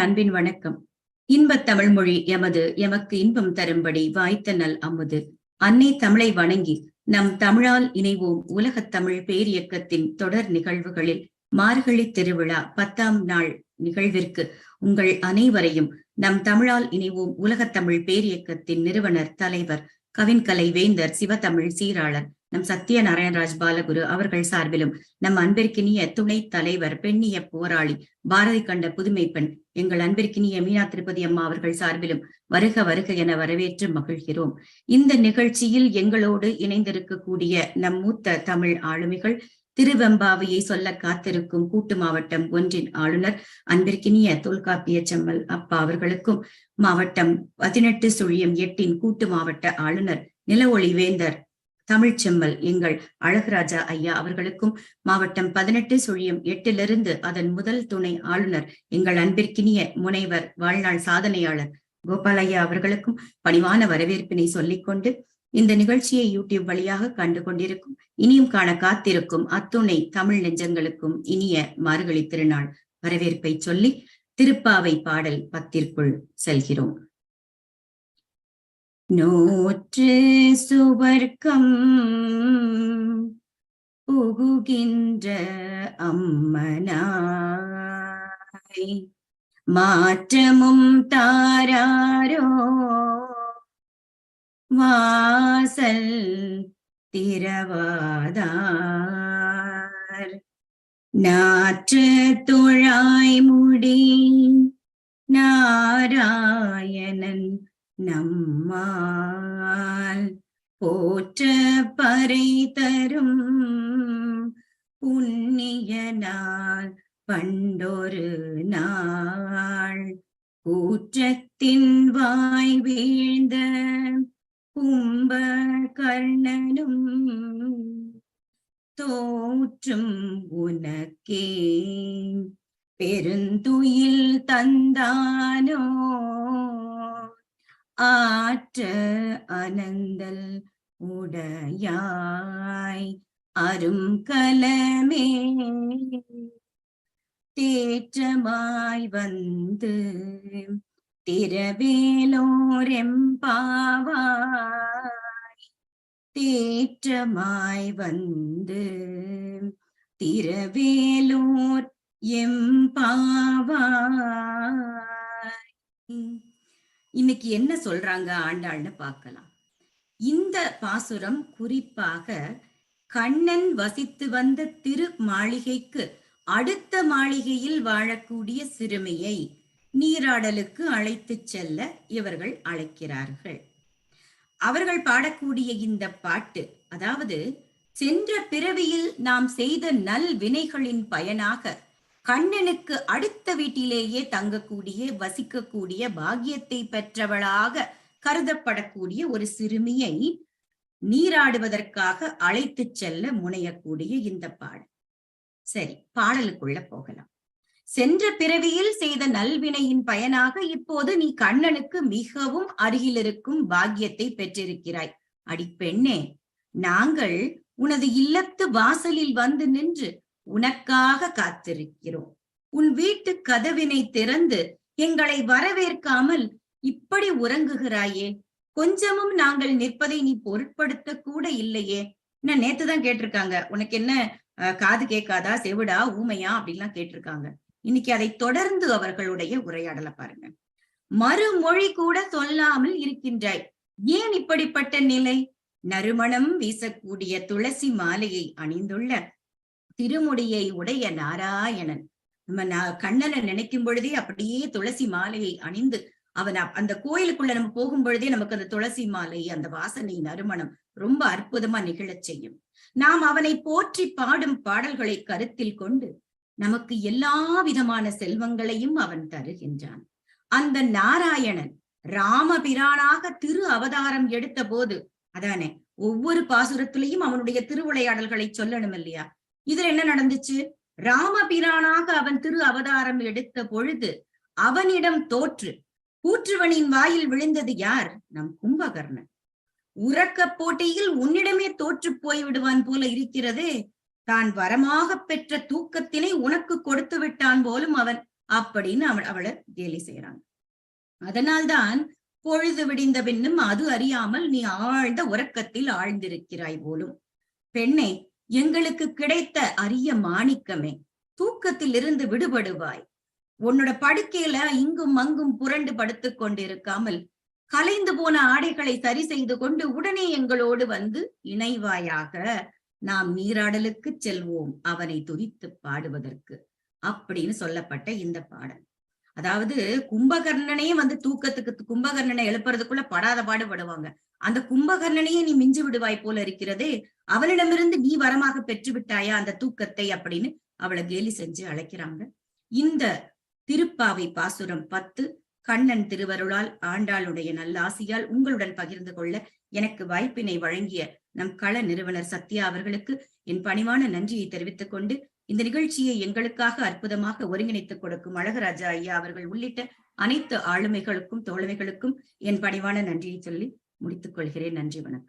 அன்பின் வணக்கம். இன்பத் தமிழ் மொழி எமக்கு இன்பம் தரும்படி வாய்த்த நல் அமுது. அன்னை தமிழை வணங்கி நம் தமிழால் இணைவோம் உலகத் தமிழ் பேரியக்கத்தின் தொடர் நிகழ்வுகளில் மார்கழி திருவிழா 10ஆம் நாள் நிகழ்விற்கு உங்கள் அனைவரையும் நம் தமிழால் இணைவோம் உலகத் தமிழ் பேரியக்கத்தின் நிறுவனர், தலைவர், கவின்கலை வேந்தர், சிவத்தமிழ் சீராளர் நம் சத்ய நாராயணராஜ் பாலகுரு அவர்கள் சார்பிலும், நம் அன்பிற்கினிய துணை தலைவர், பெண்ணிய போராளி, பாரதி கண்ட புதுமை பெண் எங்கள் அன்பிற்கினிய மீனா திருப்பதி அம்மா அவர்கள் சார்பிலும் வருக வருக என வரவேற்று மகிழ்கிறோம். இந்த நிகழ்ச்சியில் எங்களோடு இணைந்திருக்கக்கூடிய நம் மூத்த தமிழ் ஆளுமைகள், திருவெம்பாவையை சொல்ல காத்திருக்கும் கூட்டு மாவட்டம் 1 ஆளுநர் அன்பிற்கினிய தொல்காப்பிய செம்மல் அப்பா அவர்களுக்கும், மாவட்டம் 18/8 கூட்டு மாவட்ட ஆளுநர் நில ஒளி வேந்தர் தமிழ் செம்மல் எங்கள் அழகுராஜா ஐயா அவர்களுக்கும், மாவட்டம் 18/8 அதன் முதல் துணை ஆளுநர் எங்கள் அன்பிற்கினிய முனைவர், வாழ்நாள் சாதனையாளர் கோபாலையா அவர்களுக்கும் பணிவான வரவேற்பினை சொல்லிக்கொண்டு, இந்த நிகழ்ச்சியை யூடியூப் வழியாக கண்டு கொண்டிருக்கும், இனியும் காண காத்திருக்கும் அத்துணை தமிழ் நெஞ்சங்களுக்கும் இனிய மார்கழி திருநாள் வரவேற்பை சொல்லி திருப்பாவை பாடல் 10ற்குள் செல்கிறோம். நூற்று சுவர்க்கம் புகுகின்ற அம்மனாய் மாற்றமும் தாராரோ வாசல் திறவாதார் நாற்று துழாய் முடி நாராயணன் நம்மால் போற்ற பறை தரும் புண்ணிய நாள் பண்டொரு நாள் கூற்றத்தின் வாய் வீழ்ந்த கும்ப கர்ணனும் தோற்றும் உனக்கே பெருந்துயில் தந்தானோ ஆற்ற அனந்தல் உடையாய் அரும் கலமே தேற்றமாய் வந்து திரவேலோரெம்பாவாய் தேற்றமாய் வந்து திரவேலோர் எம்பாவாய். இன்னைக்கு என்ன சொல்றாங்க ஆண்டாள்னு பார்க்கலாம். இந்த பாசுரம் குறிப்பாக கண்ணன் வசித்து வந்த திரு மாளிகைக்கு அடுத்த மாளிகையில் வாழக்கூடிய சிறுமியை நீராடலுக்கு அழைத்து செல்ல இவர்கள் அழைக்கிறார்கள். அவர்கள் பாடக்கூடிய இந்த பாட்டு, அதாவது சென்ற பிறவியில் நாம் செய்த நல் வினைகளின் பயனாக கண்ணனுக்கு அடுத்த வீட்டிலேயே தங்கக்கூடிய, வசிக்கக்கூடிய பாக்கியத்தை பெற்றவளாக கருதப்படக்கூடிய ஒரு சிறுமியை நீராடுவதற்காக அழைத்து செல்ல முனையக்கூடிய இந்த பாடல். சரி, பாடலுக்குள்ள போகலாம். சென்ற பிறவியில் செய்த நல்வினையின் பயனாக இப்போது நீ கண்ணனுக்கு மிகவும் அருகில் இருக்கும் பாக்கியத்தை பெற்றிருக்கிறாய். அடி பெண்ணே, நாங்கள் உனது இல்லத்து வாசலில் வந்து நின்று உனக்காக காத்திருக்கிறோம். உன் வீட்டு கதவினை திறந்து எங்களை வரவேற்காமல் இப்படி உறங்குகிறாயே, கொஞ்சமும் நாங்கள் நிற்பதை நீ பொருட்படுத்த கூட இல்லையே. நான் நேத்துதான் கேட்டிருக்காங்க, உனக்கு என்ன காது கேட்காதா, செவிடா, ஊமையா அப்படின்லாம் கேட்டிருக்காங்க. இன்னைக்கு அதை தொடர்ந்து அவர்களுடைய உரையாடலை பாருங்க. மறுமொழி கூட சொல்லாமல் இருக்கின்றாய், ஏன் இப்படிப்பட்ட நிலை? நறுமணம் வீசக்கூடிய துளசி மாலையை அணிந்துள்ள திருமுடியை உடைய நாராயணன், நம்ம கண்ணனை நினைக்கும் பொழுதே அப்படியே துளசி மாலையை அணிந்து அவன் அந்த கோயிலுக்குள்ள நம்ம போகும் பொழுதே நமக்கு அந்த துளசி மாலை, அந்த வாசனை, நறுமணம் ரொம்ப அற்புதமா நிகழச் செய்யும். நாம் அவனை போற்றி பாடும் பாடல்களை கருத்தில் கொண்டு நமக்கு எல்லா விதமான செல்வங்களையும் அவன் தருகின்றான். அந்த நாராயணன் ராமபிரானாக திரு அவதாரம் எடுத்த போது, அதானே ஒவ்வொரு பாசுரத்திலையும் அவனுடைய திருவிளையாடல்களை சொல்லணும் இல்லையா? இதுல என்ன நடந்துச்சு? ராமபிரானாக அவன் திரு அவதாரம் எடுத்த பொழுது அவனிடம் தோற்று கூற்றுவனின் வாயில் விழுந்தது யார்? நம் கும்பகர்ணன். உறக்க போட்டியில் உன்னிடமே தோற்று போய் விடுவான் போல இருக்கிறதே, தான் வரமாக பெற்ற தூக்கத்தினை உனக்கு கொடுத்து விட்டான் போலும் அவன். அப்படின்னு அவளை கேலி செய்யறாங்க. அதனால்தான் பொழுது விடிந்த பின்னும் அது அறியாமல் நீ ஆழ்ந்த உறக்கத்தில் ஆழ்ந்திருக்கிறாய் போலும். பெண்ணே, எங்களுக்கு கிடைத்த அரிய மாணிக்கமே, தூக்கத்தில் இருந்து விடுபடுவாய். உன்னோட படுக்கையில இங்கும் அங்கும் புரண்டு படுத்துக் கொண்டிருக்காமல் கலைந்து போன ஆடைகளை சரி செய்து கொண்டு உடனே எங்களோடு வந்து இணைவாயாக. நாம் நீராடலுக்கு செல்வோம் அவனை துதித்து பாடுவதற்கு அப்படின்னு சொல்லப்பட்ட இந்த பாடல். அதாவது கும்பகர்ணனே வந்து கும்பகர்ணனை எழுப்புறதுக்குள்ள படாத பாடுபடுவாங்க. அந்த கும்பகர்ணனையே நீ மிஞ்சு விடுவாய் போல இருக்கிறதே, அவனிடமிருந்து நீ வரமாக பெற்று விட்டாயா அந்த தூக்கத்தை அப்படின்னு அவளை கேலி செஞ்சு அழைக்கிறாங்க. இந்த திருப்பாவை பாசுரம் 10 கண்ணன் திருவருளால் ஆண்டாளுடைய நல்லாசியால் உங்களுடன் பகிர்ந்து கொள்ள எனக்கு வாய்ப்பினை வழங்கிய நம் கள நிறுவனர் சத்யா அவர்களுக்கு என் பணிவான நன்றியை தெரிவித்துக் கொண்டு, இந்த நிகழ்ச்சியை எங்களுக்காக அற்புதமாக ஒருங்கிணைத்துக் கொடுக்கும் அழகராஜா ஐயா அவர்கள் உள்ளிட்ட அனைத்து ஆளுமைகளுக்கும் தோழமைகளுக்கும் என் பணிவான நன்றியை சொல்லி முடித்துக் கொள்கிறேன். நன்றி, வணக்கம்.